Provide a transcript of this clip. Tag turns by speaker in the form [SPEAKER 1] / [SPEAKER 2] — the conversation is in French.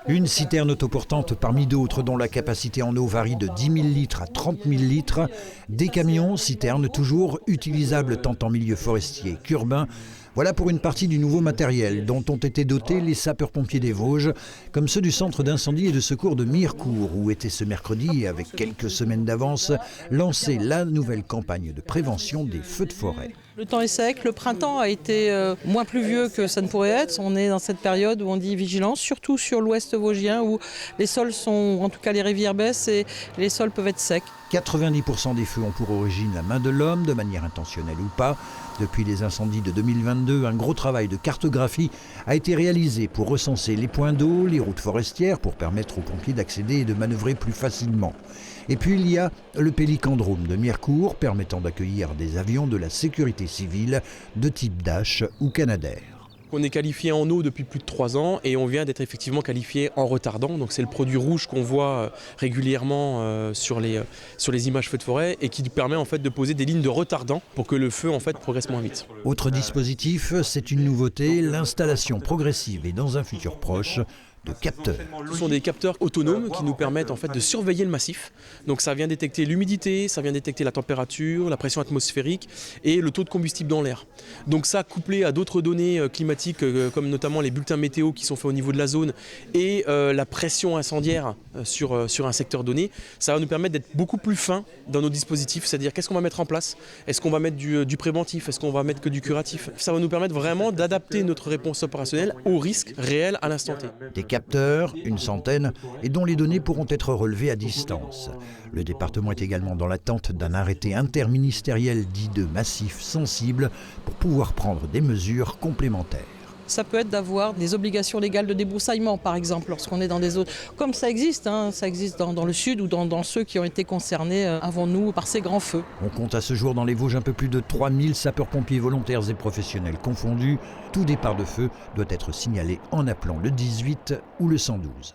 [SPEAKER 1] Une citerne autoportante parmi d'autres dont la capacité en eau varie de 10 000 litres à 30 000 litres. Des camions, citernes toujours, utilisables tant en milieu forestier qu'urbain. Voilà pour une partie du nouveau matériel dont ont été dotés les sapeurs-pompiers des Vosges, comme ceux du centre d'incendie et de secours de Mirecourt, où était ce mercredi, avec quelques semaines d'avance, lancée la nouvelle campagne de prévention des feux de forêt.
[SPEAKER 2] Le temps est sec, le printemps a été moins pluvieux que ça ne pourrait être. On est dans cette période où on dit vigilance, surtout sur l'ouest vosgien où les sols sont, en tout cas les rivières baissent et les sols peuvent être secs.
[SPEAKER 1] 90% des feux ont pour origine la main de l'homme, de manière intentionnelle ou pas. Depuis les incendies de 2022, un gros travail de cartographie a été réalisé pour recenser les points d'eau, les routes forestières, pour permettre aux pompiers d'accéder et de manœuvrer plus facilement. Et puis il y a le Pélicandrome de Mirecourt, permettant d'accueillir des avions de la sécurité civile de type Dash ou Canadair.
[SPEAKER 3] On est qualifié en eau depuis plus de 3 ans et on vient d'être effectivement qualifié en retardant. Donc c'est le produit rouge qu'on voit régulièrement sur les images feux de forêt et qui permet en fait de poser des lignes de retardant pour que le feu en fait progresse moins vite.
[SPEAKER 1] Autre dispositif, c'est une nouveauté, l'installation progressive et dans un futur proche de capteurs.
[SPEAKER 3] Ce sont des capteurs autonomes qui nous permettent en fait de surveiller le massif. Donc ça vient détecter l'humidité, ça vient détecter la température, la pression atmosphérique et le taux de combustible dans l'air. Donc ça, couplé à d'autres données climatiques comme notamment les bulletins météo qui sont faits au niveau de la zone et la pression incendiaire sur un secteur donné, ça va nous permettre d'être beaucoup plus fins dans nos dispositifs, c'est-à-dire qu'est-ce qu'on va mettre en place, est-ce qu'on va mettre du préventif, est-ce qu'on va mettre que du curatif. Ça va nous permettre vraiment d'adapter notre réponse opérationnelle aux risques réels à l'instant T.
[SPEAKER 1] Des capteurs, une centaine, et dont les données pourront être relevées à distance. Le département est également dans l'attente d'un arrêté interministériel dit de massif sensible pour pouvoir prendre des mesures complémentaires.
[SPEAKER 2] Ça peut être d'avoir des obligations légales de débroussaillement, par exemple, lorsqu'on est dans des zones. Comme ça existe dans le sud ou dans ceux qui ont été concernés avant nous par ces grands feux.
[SPEAKER 1] On compte à ce jour dans les Vosges un peu plus de 3000 sapeurs-pompiers volontaires et professionnels confondus. Tout départ de feu doit être signalé en appelant le 18 ou le 112.